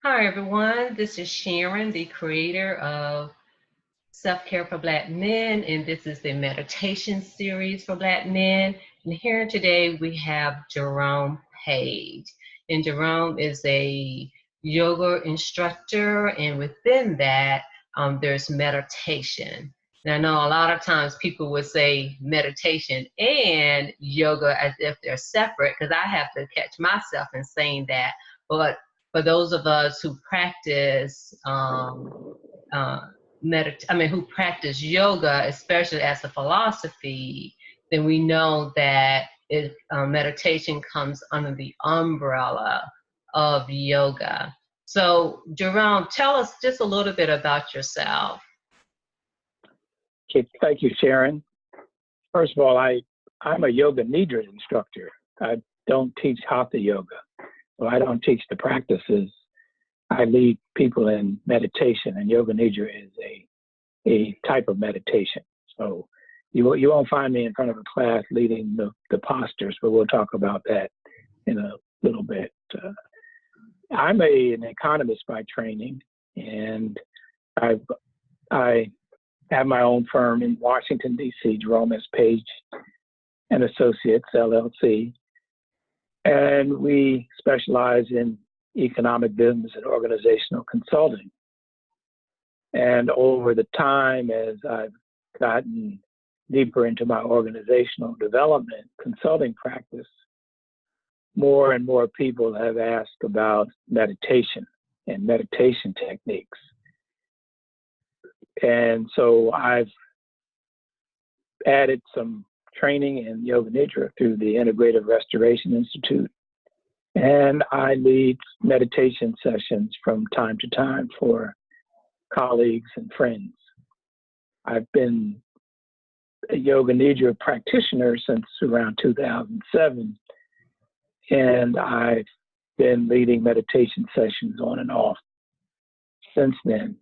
Hi, everyone. This is Sharon, the creator of Self-Care for Black Men, and this is the meditation series for Black men. And here today we have Jerome Paige. And Jerome is a yoga instructor, and within that, there's meditation. And I know a lot of times people would say meditation and yoga as if they're separate, because I have to catch myself in saying that. But for those of us who practice uh, who practice yoga, especially as a philosophy, then we know that meditation comes under the umbrella of yoga. So, Jerome, tell us just a little bit about yourself. Okay, thank you, Sharon. First of all, I'm a yoga nidra instructor. I don't teach hatha yoga, so I don't teach the practices. I lead people in meditation, and yoga nidra is a type of meditation. So you won't find me in front of a class leading the postures, but we'll talk about that in a little bit. I'm an economist by training, and I have my own firm in Washington, D.C., Jerome Paige and Associates, LLC. And we specialize in economic, business, and organizational consulting. And over the time, as I've gotten deeper into my organizational development consulting practice, more and more people have asked about meditation and meditation techniques. And so I've added some training in Yoga Nidra through the Integrative Restoration Institute. And I lead meditation sessions from time to time for colleagues and friends. I've been a Yoga Nidra practitioner since around 2007. And I've been leading meditation sessions on and off since then.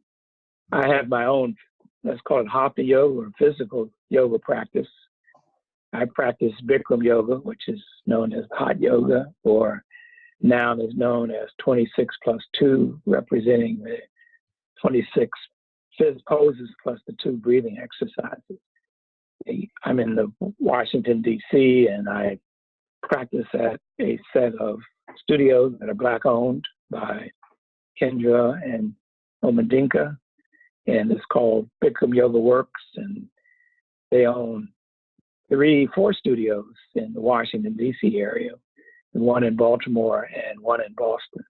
I have my own, let's call it hatha yoga or physical yoga practice. I practice Bikram yoga, which is known as hot yoga, or now is known as 26+2, representing the 26 poses plus the 2 breathing exercises. I'm in the Washington, D.C., and I practice at a set of studios that are Black-owned by Kendra and Omadinka, and it's called Bikram Yoga Works, and they own 4 studios in the Washington, D.C. area, one in Baltimore and one in Boston.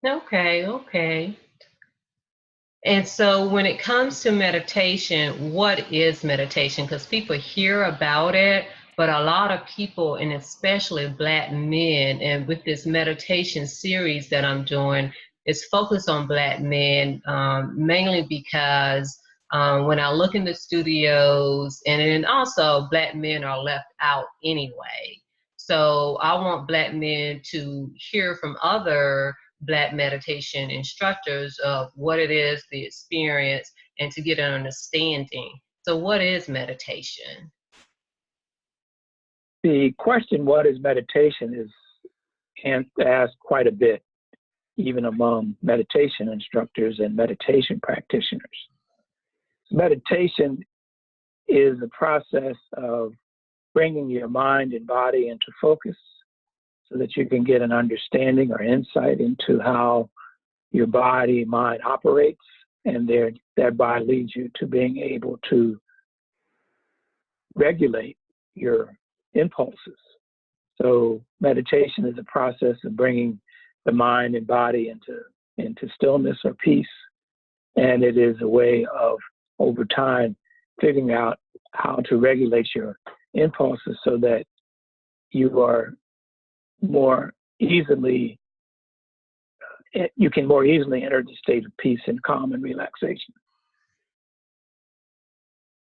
Okay. And so when it comes to meditation, what is meditation? Because people hear about it, but a lot of people, and especially Black men, and with this meditation series that I'm doing, it's focused on Black men, mainly because when I look in the studios, and then also Black men are left out anyway. So I want Black men to hear from other Black meditation instructors of what it is, the experience, and to get an understanding. So what is meditation? The question, what is meditation, is asked quite a bit, even among meditation instructors and meditation practitioners. Meditation is a process of bringing your mind and body into focus so that you can get an understanding or insight into how your body, mind operates, and thereby leads you to being able to regulate your impulses. So meditation is a process of bringing the mind and body into stillness or peace, and it is a way of, over time, figuring out how to regulate your impulses so that you are you can more easily enter the state of peace and calm and relaxation.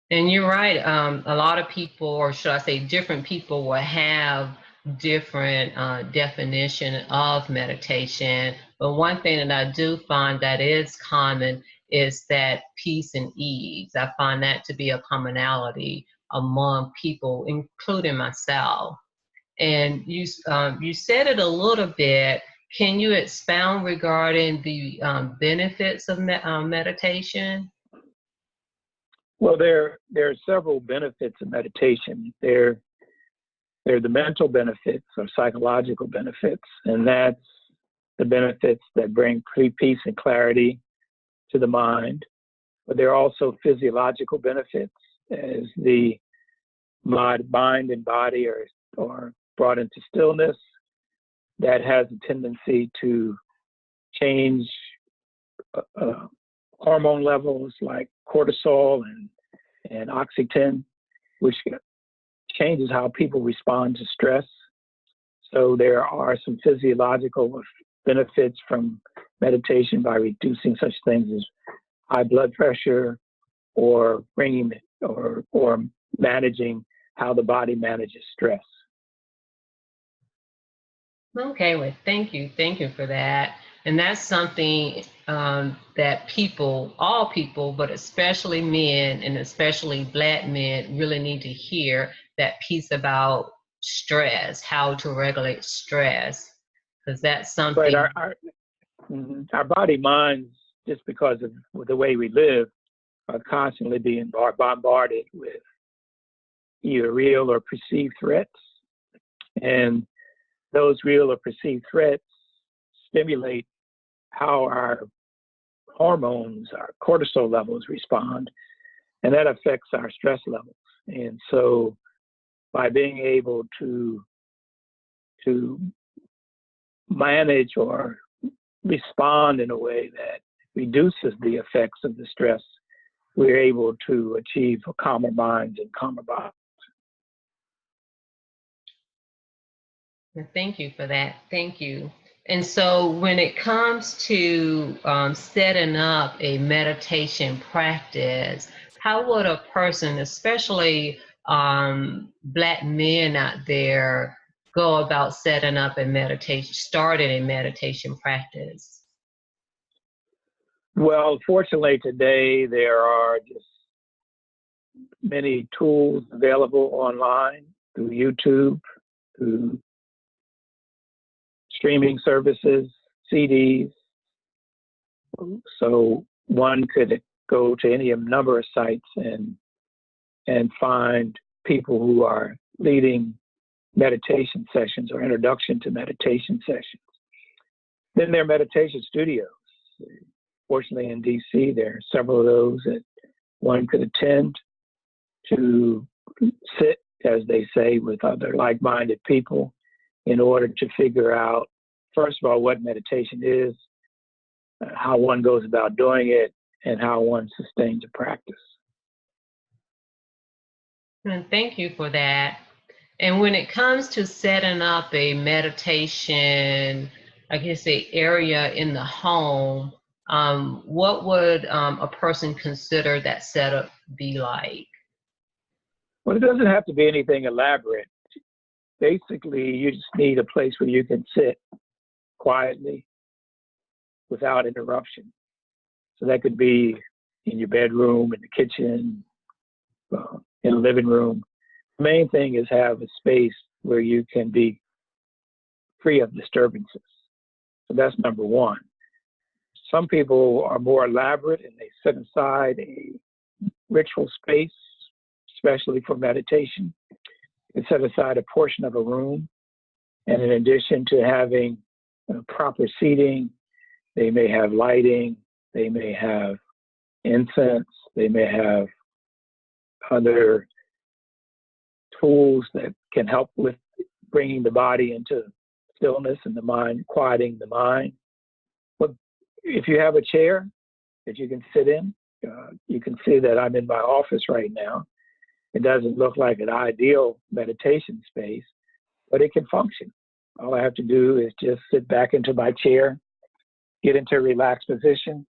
And you're right. A lot of people, or should I say different people, will have different definition of meditation. But one thing that I do find that is common is that peace and ease. I find that to be a commonality among people, including myself. And you said it a little bit, Can you expound regarding the benefits of meditation? Well, there are several benefits of meditation. There are the mental benefits or psychological benefits, and that's the benefits that bring peace and clarity to the mind. But there are also physiological benefits as the mind and body are brought into stillness. That has a tendency to change hormone levels like cortisol and oxytocin, which changes how people respond to stress. So there are some physiological benefits from meditation by reducing such things as high blood pressure or bringing or managing how the body manages stress. Okay, well, thank you. Thank you for that. And that's something that people, all people, but especially men and especially Black men, really need to hear, that piece about stress, how to regulate stress, because that's Right. something. Our body minds, just because of the way we live, are constantly being bombarded with either real or perceived threats. And those real or perceived threats stimulate how our hormones, our cortisol levels respond, and that affects our stress levels. And so by being able to manage or respond in a way that reduces the effects of the stress, we're able to achieve calmer minds and calmer bodies. Thank you for that. Thank you. And so when it comes to setting up a meditation practice, how would a person, especially Black men out there, go about setting up a meditation, starting a meditation practice? Well, fortunately today there are just many tools available online through YouTube, through streaming services, CDs. So one could go to any number of sites and find people who are leading meditation sessions or introduction to meditation sessions. Then there are meditation studios. Fortunately, in DC, there are several of those that one could attend to sit, as they say, with other like-minded people in order to figure out, first of all, what meditation is, how one goes about doing it, and how one sustains a practice. And thank you for that. And when it comes to setting up a meditation, I guess, a area in the home, what would a person consider that setup be like? Well, it doesn't have to be anything elaborate. Basically, you just need a place where you can sit quietly without interruption. So that could be in your bedroom, in the kitchen, in the living room. The main thing is have a space where you can be free of disturbances. So that's number one. Some people are more elaborate and they set aside a ritual space, especially for meditation. They set aside a portion of a room. And in addition to having proper seating, they may have lighting, they may have incense, they may have other tools that can help with bringing the body into stillness and the mind, quieting the mind. But if you have a chair that you can sit in, you can see that I'm in my office right now. It doesn't look like an ideal meditation space, but it can function. All I have to do is just sit back into my chair, get into a relaxed position,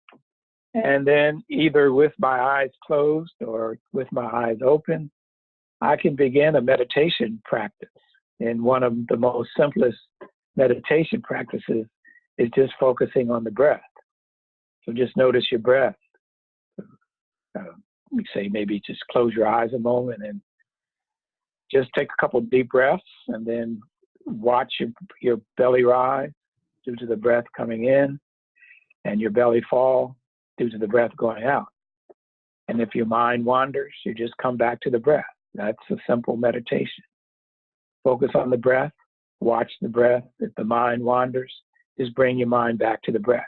and then either with my eyes closed or with my eyes open, I can begin a meditation practice. And one of the most simplest meditation practices is just focusing on the breath. So just notice your breath. We say maybe just close your eyes a moment and just take a couple of deep breaths and then watch your belly rise. due to the breath coming in, and your belly fall due to the breath going out. And if your mind wanders, you just come back to the breath. That's a simple meditation. Focus on the breath, watch the breath. If the mind wanders, just bring your mind back to the breath.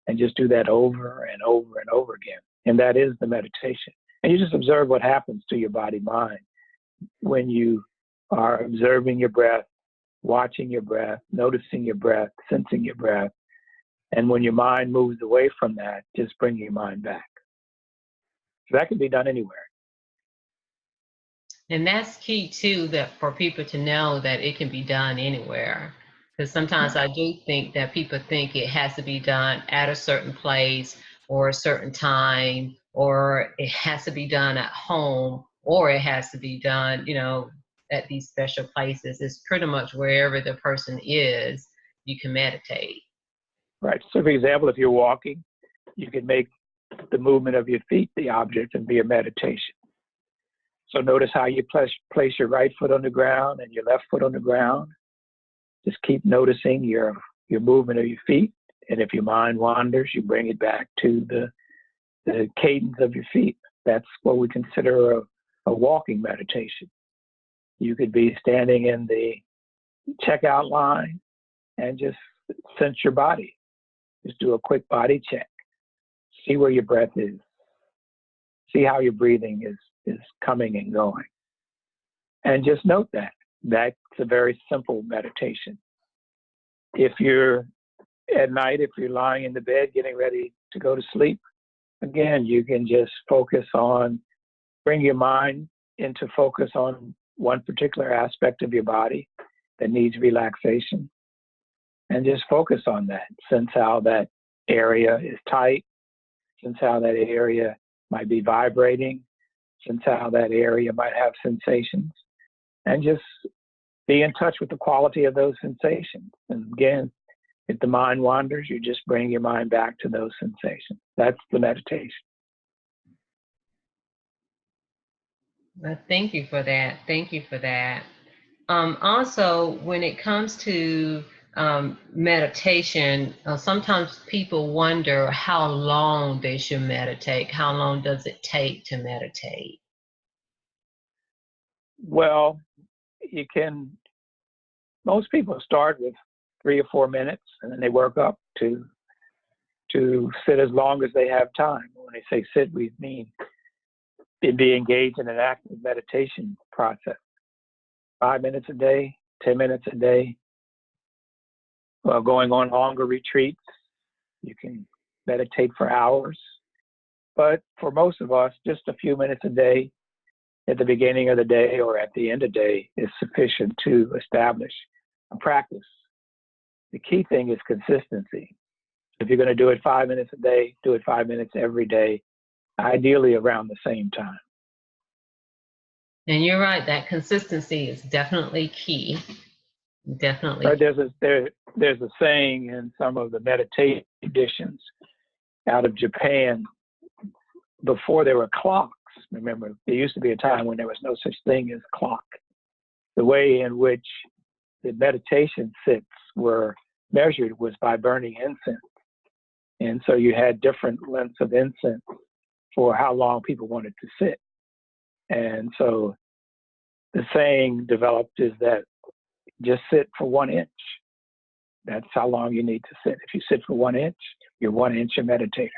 And just do that over and over and over again. And that is the meditation. And you just observe what happens to your body-mind when you are observing your breath, watching your breath, noticing your breath, sensing your breath. And when your mind moves away from that, just bring your mind back. So that can be done anywhere. And that's key too, that for people to know that it can be done anywhere. Because sometimes I do think that people think it has to be done at a certain place or a certain time, or it has to be done at home, or it has to be done, at these special places. It's pretty much wherever the person is, you can meditate. Right. So for example, if you're walking, you can make the movement of your feet the object and be a meditation. So notice how you place your right foot on the ground and your left foot on the ground. Just keep noticing your movement of your feet. And if your mind wanders, you bring it back to the cadence of your feet. That's what we consider a walking meditation. You could be standing in the checkout line and just sense your body. Just do a quick body check. See where your breath is. See how your breathing is coming and going. And just note that. That's a very simple meditation. If you're at night, if you're lying in the bed getting ready to go to sleep, again, you can just bring your mind into focus on one particular aspect of your body that needs relaxation. And just focus on that. Sense how that area is tight. Sense how that area might be vibrating. Sense how that area might have sensations. And just be in touch with the quality of those sensations. And again, if the mind wanders, you just bring your mind back to those sensations. That's the meditation. Well, thank you for that. Thank you for that. Also, when it comes to meditation, sometimes people wonder how long they should meditate. How long does it take to meditate? Well, most people start with 3 or 4 minutes, and then they work up to sit as long as they have time. When they say sit, we mean be engaged in an active meditation process. 5 minutes a day, 10 minutes a day. Going on longer retreats, you can meditate for hours. But for most of us, just a few minutes a day at the beginning of the day or at the end of the day is sufficient to establish a practice. The key thing is consistency. If you're going to do it 5 minutes a day, do it 5 minutes every day, ideally around the same time. And you're right, that consistency is definitely key. Definitely. Right, there's a saying in some of the meditation traditions out of Japan, before there were clocks. Remember, there used to be a time when there was no such thing as clock. The way in which the meditation sits were measured was by burning incense. And so you had different lengths of incense for how long people wanted to sit. And so the saying developed is that just sit for 1 inch. That's how long you need to sit. If you sit for 1 inch, you're 1 inch a meditator.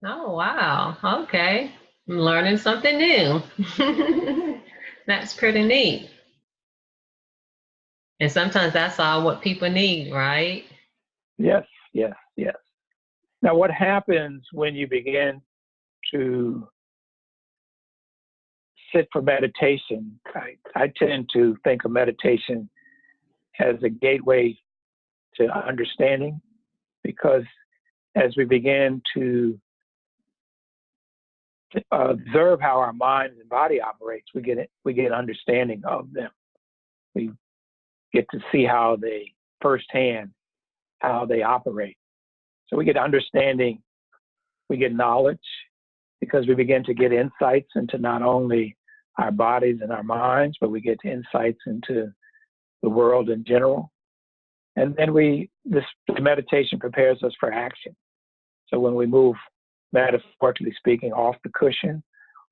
Oh, wow. Okay. I'm learning something new. That's pretty neat. And sometimes that's all what people need, right? Yes, yes, yes. Now, what happens when you begin to sit for meditation? I tend to think of meditation as a gateway to understanding, because as we begin to observe how our mind and body operates, we get understanding of them. We get to see how they firsthand how they operate. So we get understanding, we get knowledge, because we begin to get insights into not only our bodies and our minds, but we get insights into the world in general. And then the meditation prepares us for action. So when we move, metaphorically speaking, off the cushion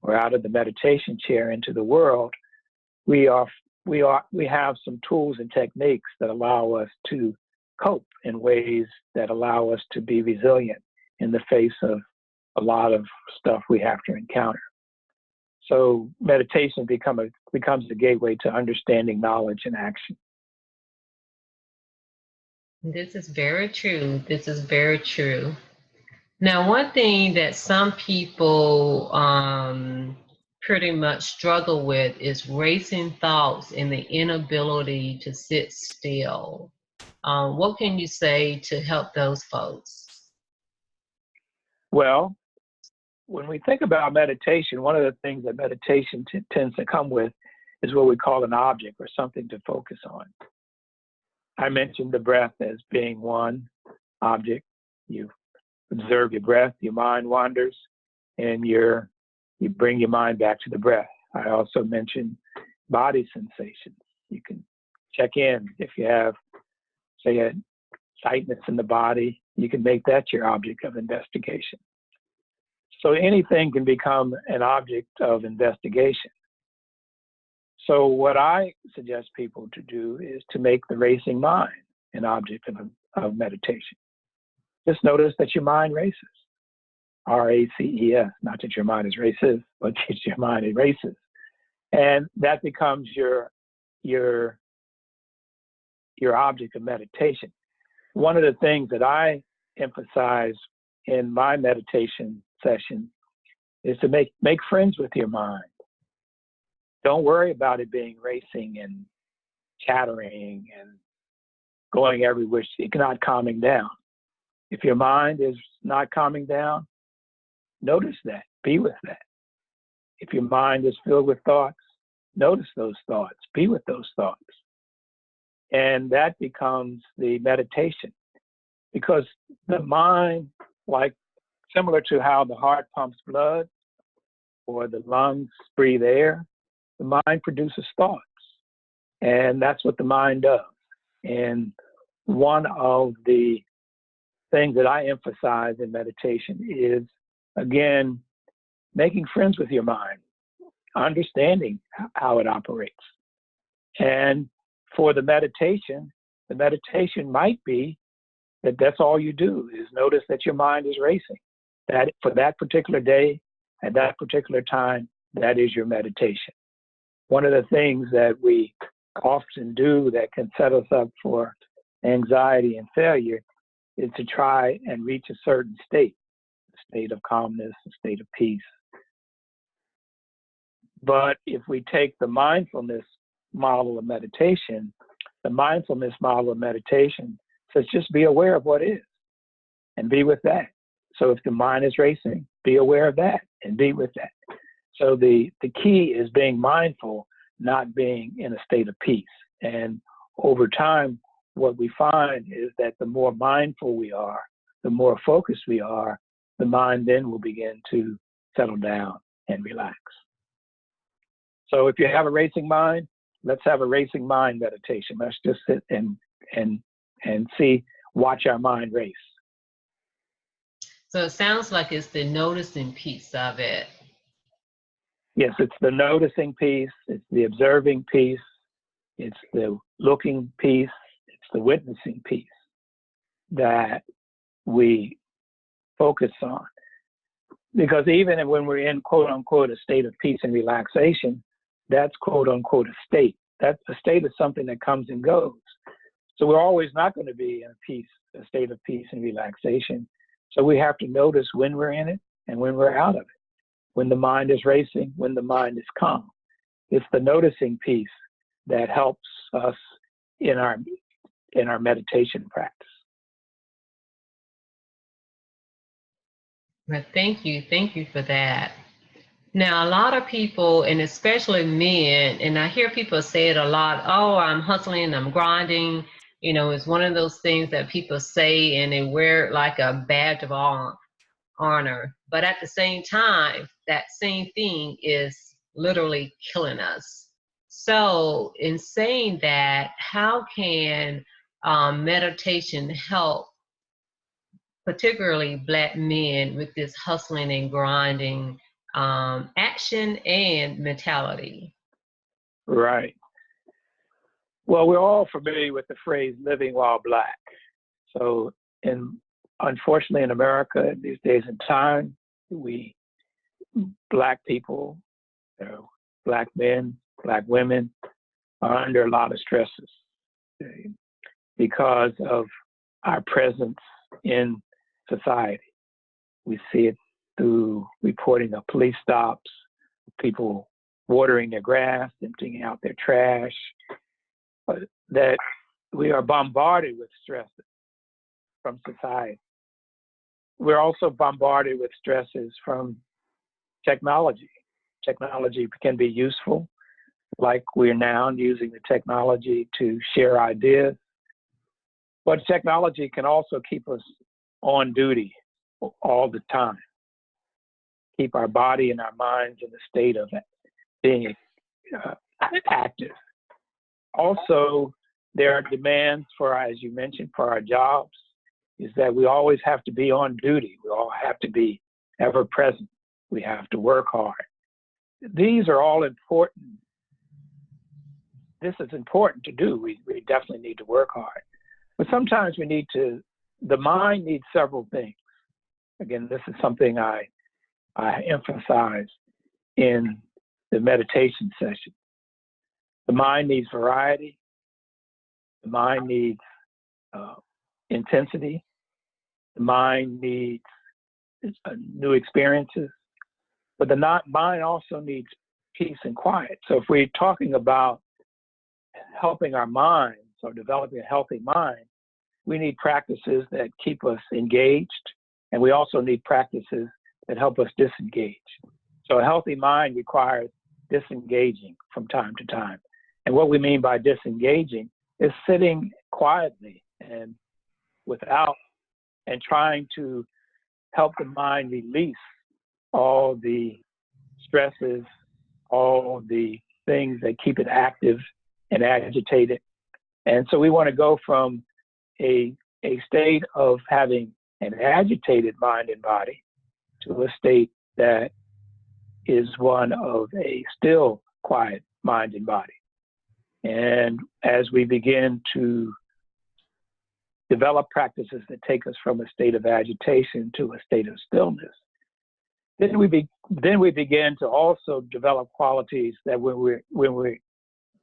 or out of the meditation chair into the world, we have some tools and techniques that allow us to cope in ways that allow us to be resilient in the face of a lot of stuff we have to encounter. So meditation becomes the gateway to understanding, knowledge, and action. This is very true. This is very true. Now, one thing that some people pretty much struggle with is racing thoughts and the inability to sit still. What can you say to help those folks? Well, when we think about meditation, one of the things that meditation tends to come with is what we call an object or something to focus on. I mentioned the breath as being one object. You observe your breath, your mind wanders, and you bring your mind back to the breath. I also mentioned body sensations. You can check in if you have, say, a tightness in the body. You can make that your object of investigation. So anything can become an object of investigation. So what I suggest people to do is to make the racing mind an object of meditation. Just notice that your mind races. R-A-C-E-S, not that your mind is racist, but that your mind races. And that becomes your object of meditation. One of the things that I emphasize in my meditation session is to make friends with your mind. Don't worry about it being racing and chattering and going every which, it's not calming down. If your mind is not calming down, notice that, be with that. If your mind is filled with thoughts, notice those thoughts, be with those thoughts. And that becomes the meditation. Because the mind, like similar to how the heart pumps blood or the lungs breathe air, the mind produces thoughts. And that's what the mind does. And one of the things that I emphasize in meditation is, again, making friends with your mind, understanding how it operates. And for the meditation might be that that's all you do is notice that your mind is racing. That for that particular day, at that particular time, that is your meditation. One of the things that we often do that can set us up for anxiety and failure is to try and reach a certain state, a state of calmness, a state of peace. But if we take the mindfulness model of meditation, says just be aware of what is and be with that. So if the mind is racing, be aware of that and be with that. So the key is being mindful, not being in a state of peace. And over time, what we find is that the more mindful we are, the more focused we are, the mind then will begin to settle down and relax. So if you have a racing mind, let's have a racing mind meditation. Let's just sit and watch our mind race. So it sounds like it's the noticing piece of it. Yes, it's the noticing piece, it's the observing piece, it's the looking piece, it's the witnessing piece that we focus on. Because even when we're in quote unquote a state of peace and relaxation, that's quote unquote a state. That a state is something that comes and goes. So we're always not going to be in a state of peace and relaxation. So we have to notice when we're in it and when we're out of it. When the mind is racing, when the mind is calm. It's the noticing piece that helps us in our meditation practice. Well, thank you for that. Now, a lot of people, and especially men, and I hear people say it a lot, oh, I'm hustling, I'm grinding. You know, it's one of those things that people say and they wear it like a badge of honor. But at the same time, that same thing is literally killing us. So in saying that, how can meditation help, particularly Black men, with this hustling and grinding action and mentality? Right. Well, we're all familiar with the phrase living while Black. So, unfortunately, in America, these days and time, Black people, Black men, Black women are under a lot of stresses because of our presence in society. We see it through reporting of police stops, people watering their grass, emptying out their trash, that we are bombarded with stresses from society. We're also bombarded with stresses from technology. Technology can be useful, like we're now using the technology to share ideas, but technology can also keep us on duty all the time, keep our body and our minds in a state of being active. Also, there are demands for, as you mentioned, for our jobs, is that we always have to be on duty. We all have to be ever present. We have to work hard. These are all important. This is important to do. We definitely need to work hard. But sometimes the mind needs several things. Again, this is something I emphasize in the meditation session. The mind needs variety. The mind needs intensity. The mind needs new experiences. But the mind also needs peace and quiet. So if we're talking about helping our minds or developing a healthy mind, we need practices that keep us engaged, and we also need practices that help us disengage. So a healthy mind requires disengaging from time to time. And what we mean by disengaging is sitting quietly and trying to help the mind release all the stresses, all the things that keep it active and agitated. And so we want to go from a state of having an agitated mind and body to a state that is one of a still, quiet mind and body. And as we begin to develop practices that take us from a state of agitation to a state of stillness, then we begin to also develop qualities that when we're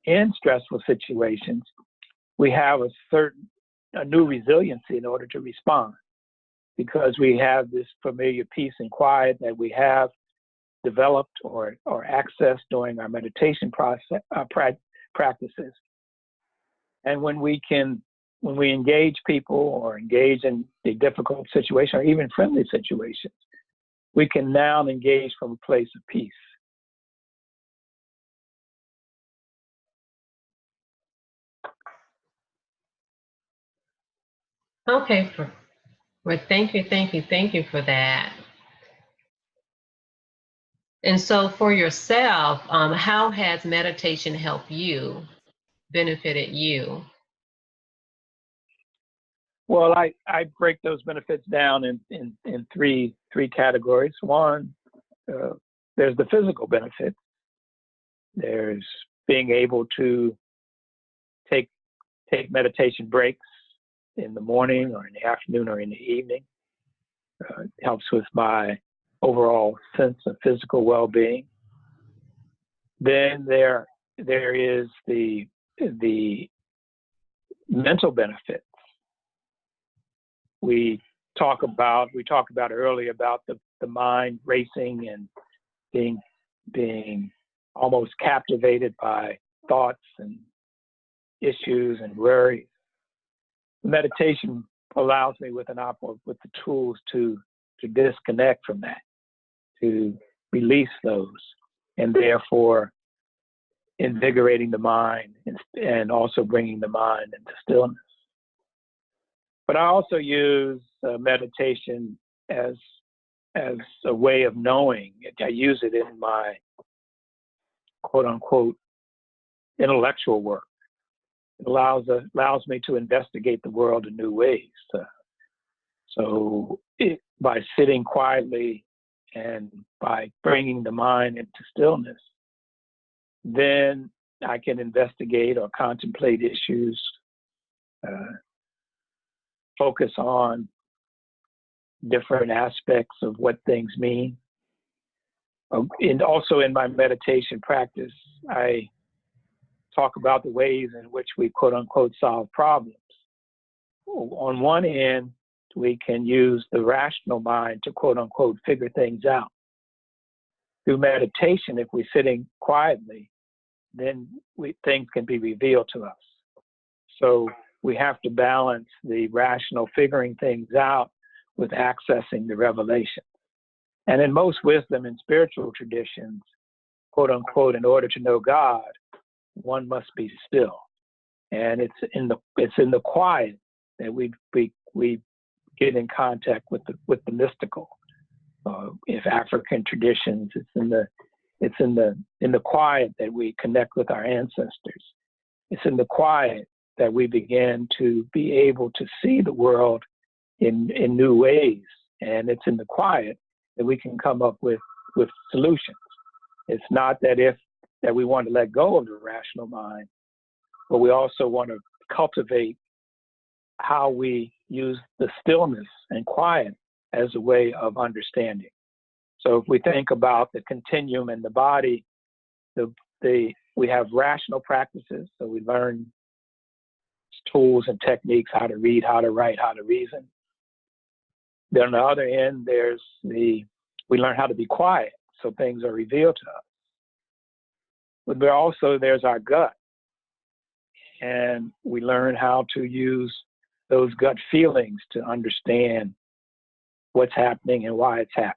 in stressful situations, we have a new resiliency in order to respond, because we have this familiar peace and quiet that we have developed or accessed during our meditation practices. And when we engage people or engage in a difficult situation or even friendly situations, we can now engage from a place of peace. Okay, well, thank you for that. And so for yourself, how has meditation helped you, benefited you? Well, I break those benefits down in three categories. One, there's the physical benefits. There's being able to take meditation breaks in the morning or in the afternoon or in the evening. It helps with my overall sense of physical well-being. Then there is the mental benefits. We talked about earlier about the mind racing and being almost captivated by thoughts and issues and worries. Meditation allows me with the tools to disconnect from that, to release those, and therefore invigorating the mind and also bringing the mind into stillness. But I also use meditation as a way of knowing. I use it in my quote unquote intellectual work. allows me to investigate the world in new ways. By sitting quietly and by bringing the mind into stillness, then I can investigate or contemplate issues, focus on different aspects of what things mean. And also in my meditation practice, I talk about the ways in which we quote unquote solve problems. On one end, we can use the rational mind to quote unquote figure things out. Through meditation, if we're sitting quietly, then things can be revealed to us. So we have to balance the rational figuring things out with accessing the revelation. And in most wisdom and spiritual traditions, quote unquote, in order to know God, one must be still. And it's in the quiet that we get in contact with the mystical. If African traditions, it's in the quiet that we connect with our ancestors. It's in the quiet that we begin to be able to see the world in new ways. And it's in the quiet that we can come up with solutions. It's not that we want to let go of the rational mind, but we also want to cultivate how we use the stillness and quiet as a way of understanding. So if we think about the continuum in the body, we have rational practices. So we learn tools and techniques, how to read, how to write, how to reason. Then on the other end, we learn how to be quiet, so things are revealed to us. But there's our gut, and we learn how to use those gut feelings to understand what's happening and why it's happening.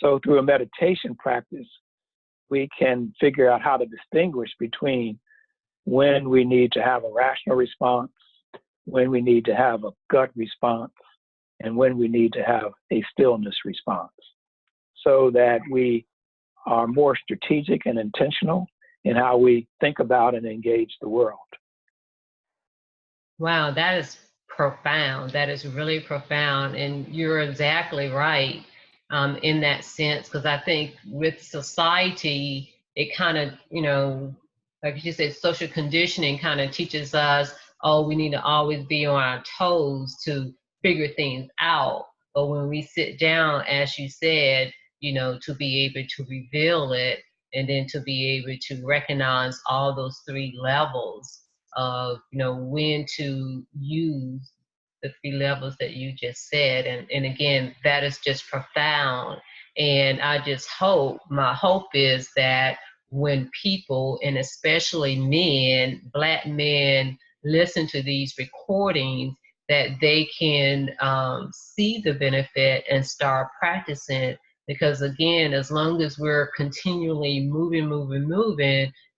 So through a meditation practice, we can figure out how to distinguish between when we need to have a rational response, when we need to have a gut response, and when we need to have a stillness response, so that we are more strategic and intentional in how we think about and engage the world. Wow, that is profound. That is really profound. And you're exactly right in that sense, because I think with society, it kind of, like you said, social conditioning kind of teaches us, oh, we need to always be on our toes to figure things out. But when we sit down, as you said, to be able to reveal it, and then to be able to recognize all those three levels of when to use the three levels that you just said, and again, that is just profound. And I just my hope is that when people, and especially Black men, listen to these recordings, that they can see the benefit and start practicing. Because again, as long as we're continually moving,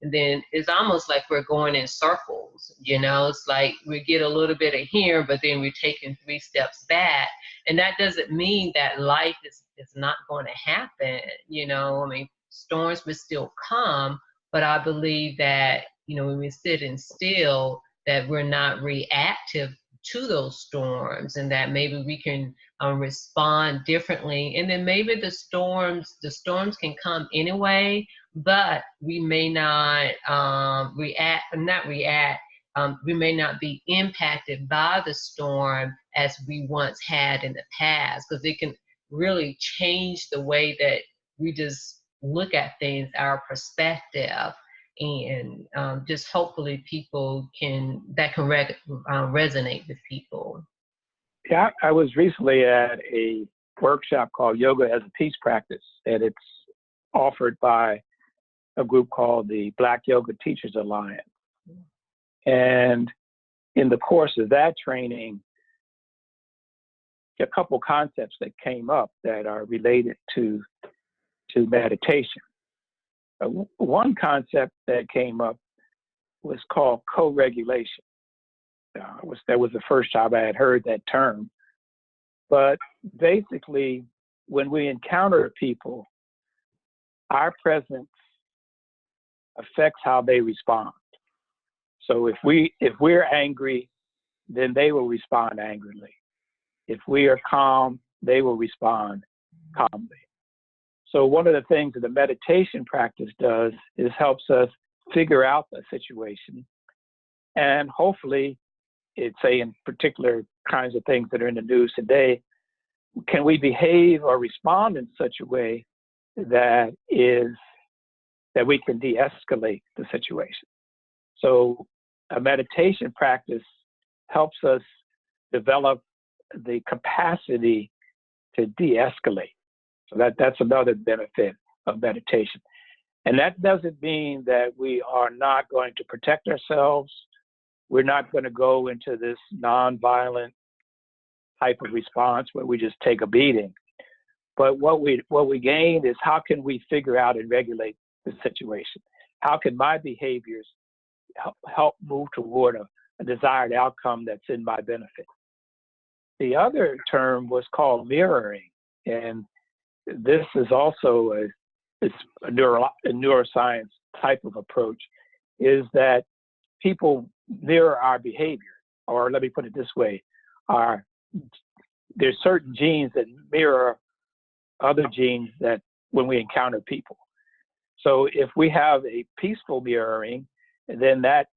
and then it's almost like we're going in circles, it's like we get a little bit of here, but then we're taking 3 steps back. And that doesn't mean that life is not going to happen. I mean, storms will still come, but I believe that, when we're sitting still, that we're not reactive to those storms, and that maybe we can respond differently. And then maybe the storms can come anyway, but we may not we may not be impacted by the storm as we once had in the past, because it can really change the way that we just look at things, our perspective. And just hopefully people can resonate with people. Yeah, I was recently at a workshop called Yoga as a Peace Practice, and it's offered by a group called the Black Yoga Teachers Alliance. And in the course of that training, a couple concepts that came up that are related to meditation. One concept that came up was called co-regulation. That was the first time I had heard that term. But basically, when we encounter people, our presence affects how they respond. So if we're angry, then they will respond angrily. If we are calm, they will respond calmly. So one of the things that the meditation practice does is helps us figure out the situation, and hopefully, it's say in particular kinds of things that are in the news today, can we behave or respond in such a way that we can de-escalate the situation. So a meditation practice helps us develop the capacity to de-escalate. So that's another benefit of meditation. And that doesn't mean that we are not going to protect ourselves. We're not going to go into this nonviolent type of response where we just take a beating. But what we gained is, how can we figure out and regulate the situation? How can my behaviors help move toward a desired outcome that's in my benefit? The other term was called mirroring, and this is also a neuroscience type of approach, is that people mirror our behavior, or let me put it this way, there's certain genes that mirror other genes that when we encounter people. So if we have a peaceful mirroring, then that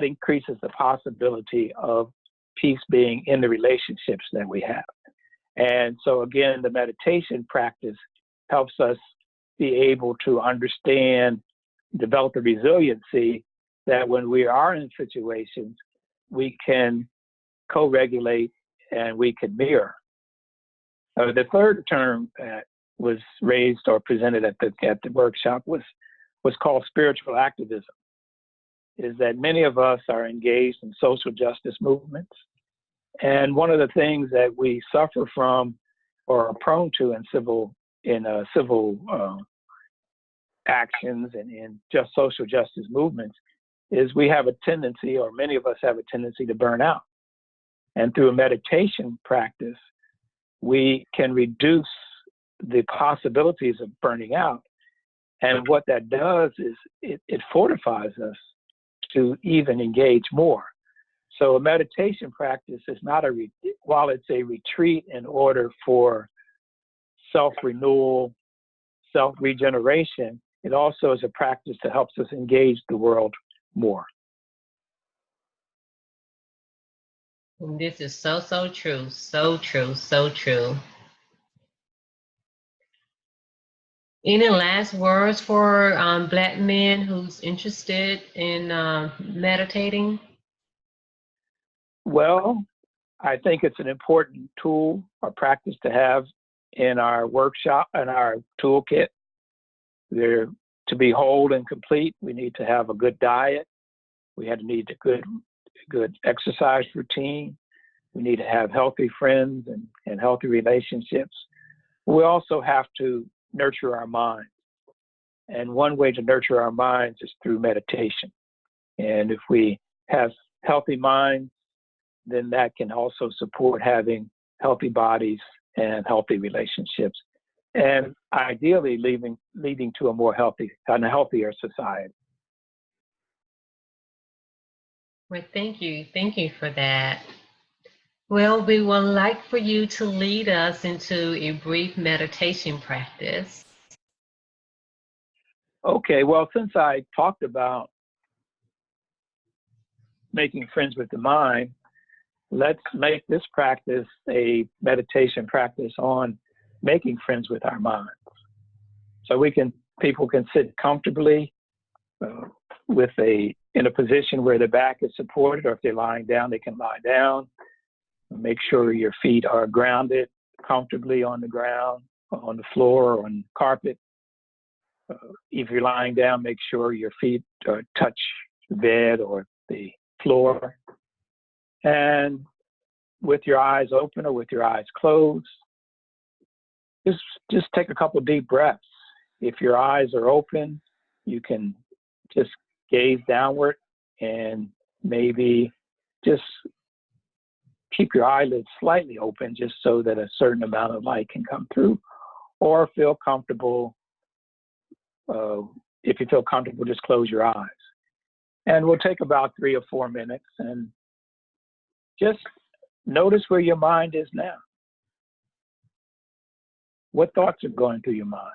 increases the possibility of peace being in the relationships that we have. And so again, the meditation practice helps us be able to understand, develop the resiliency that when we are in situations, we can co-regulate and we can mirror. The third term that was raised or presented at the workshop was called spiritual activism. Is that many of us are engaged in social justice movements, and one of the things that we suffer from or are prone to in civil actions and in just social justice movements is we have a tendency, or many of us have a tendency, to burn out. And through a meditation practice, we can reduce the possibilities of burning out. And what that does is it fortifies us to even engage more. So a meditation practice is not while it's a retreat in order for self-renewal, self-regeneration, it also is a practice that helps us engage the world more. This is so true, so true, so true. Any last words for Black men who's interested in meditating? Well, I think it's an important tool or practice to have in our workshop and our toolkit. To be whole and complete, we need to have a good diet. We need a good exercise routine. We need to have healthy friends and healthy relationships. We also have to nurture our minds. And one way to nurture our minds is through meditation. And if we have healthy minds, then that can also support having healthy bodies and healthy relationships, and ideally leading to a more healthy and a healthier society. Well, thank you for that. Well, we would like for you to lead us into a brief meditation practice. Okay, well, since I talked about making friends with the mind, let's make this practice a meditation practice on making friends with our minds. So people can sit comfortably in a position where their back is supported, or if they're lying down, they can lie down. Make sure your feet are grounded comfortably on the ground, on the floor, or on carpet. If you're lying down, make sure your feet touch the bed or the floor. And with your eyes open or with your eyes closed, just take a couple deep breaths. If your eyes are open, you can just gaze downward and maybe just keep your eyelids slightly open just so that a certain amount of light can come through, or feel comfortable. If you feel comfortable, just close your eyes. And we'll take about 3 or 4 minutes and just notice where your mind is now. What thoughts are going through your mind?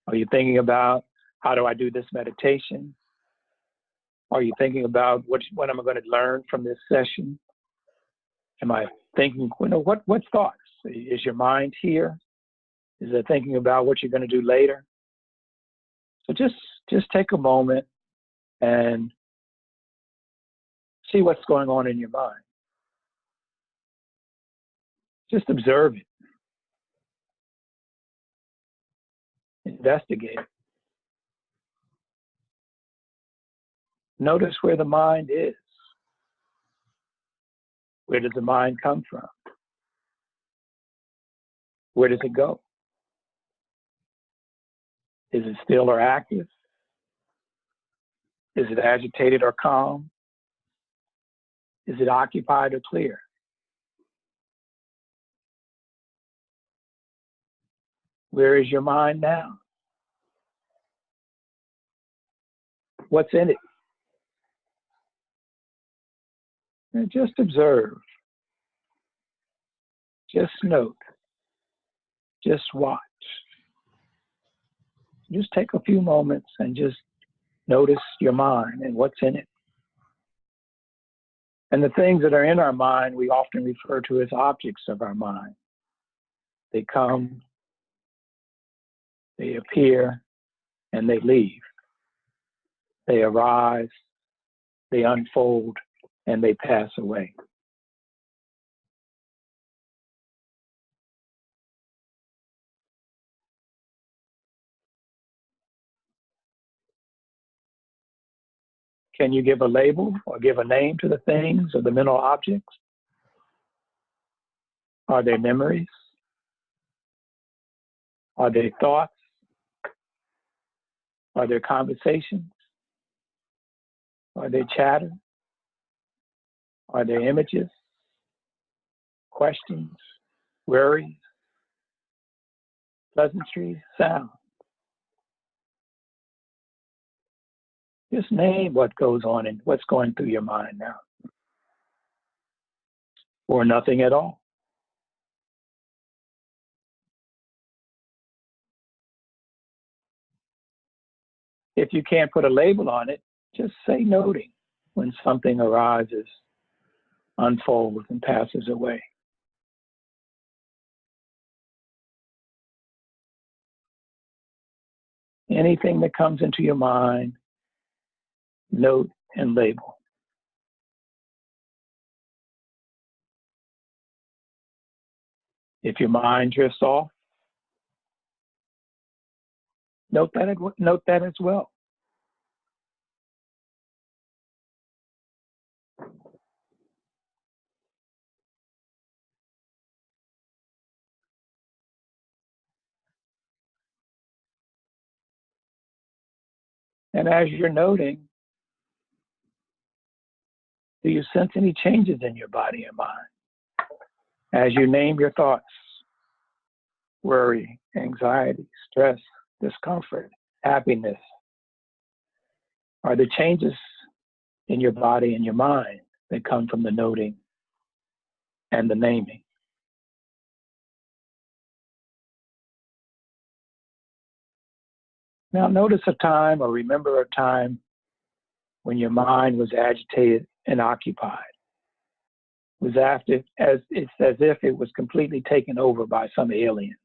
Are you thinking about, how do I do this meditation? Are you thinking about what am I going to learn from this session? Am I thinking, what's thoughts? Is your mind here? Is it thinking about what you're going to do later? So just take a moment and see what's going on in your mind. Just observe it. Investigate it. Notice where the mind is. Where does the mind come from? Where does it go? Is it still or active? Is it agitated or calm? Is it occupied or clear? Where is your mind now? What's in it? And just observe. Just note. Just watch. Just take a few moments and just notice your mind and what's in it. And the things that are in our mind, we often refer to as objects of our mind. They come, they appear, and they leave. They arise, they unfold, and they pass away. Can you give a label or give a name to the things or the mental objects? Are they memories? Are they thoughts? Are there conversations? Are they chatter? Are there images? Questions? Worries? Pleasantries? Sound? Just name what goes on and what's going through your mind now. Or nothing at all. If you can't put a label on it, just say noting when something arises, unfolds, and passes away. Anything that comes into your mind, note and label. If your mind drifts off, note that as well. And as you're noting, do you sense any changes in your body and mind? As you name your thoughts, worry, anxiety, stress, discomfort, happiness, are there changes in your body and your mind that come from the noting and the naming? Now notice a time or remember a time when your mind was agitated and occupied. It's as if it was completely taken over by some alien.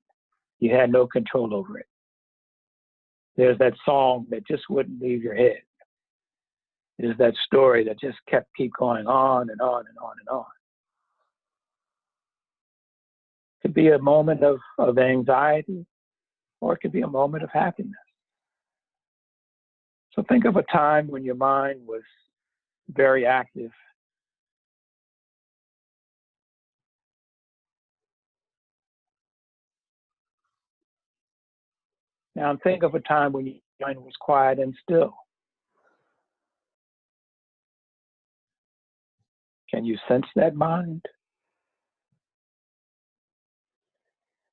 You had no control over it. There's that song that just wouldn't leave your head. There's that story that just keep going on and on and on and on. It could be a moment of anxiety, or it could be a moment of happiness. So think of a time when your mind was very active. Now think of a time when your mind was quiet and still. Can you sense that mind?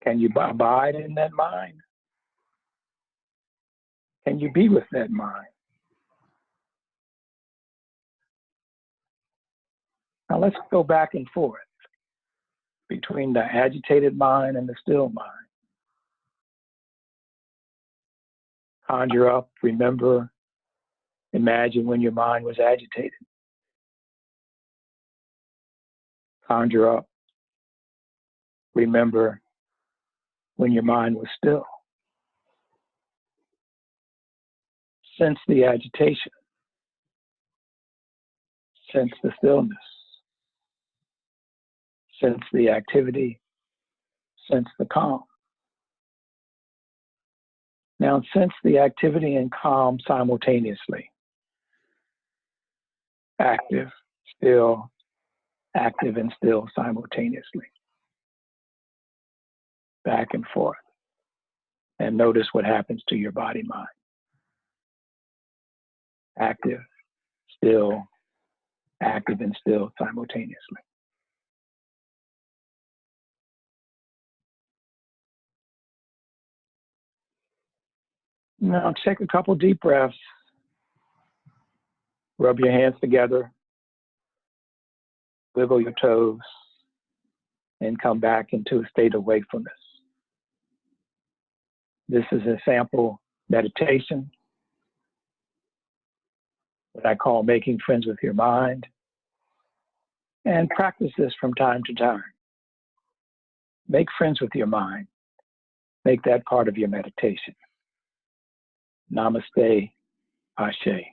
Can you abide in that mind? Can you be with that mind? Now let's go back and forth between the agitated mind and the still mind. Conjure up, remember, imagine when your mind was agitated. Conjure up, remember when your mind was still. Sense the agitation. Sense the stillness. Sense the activity. Sense the calm. Now sense the activity and calm simultaneously. Active, still, active and still simultaneously. Back and forth. And notice what happens to your body mind. Active, still, active and still simultaneously. Now take a couple deep breaths. Rub your hands together. Wiggle your toes. And come back into a state of wakefulness. This is a sample meditation that I call making friends with your mind. And practice this from time to time. Make friends with your mind. Make that part of your meditation. Namaste, Ashe.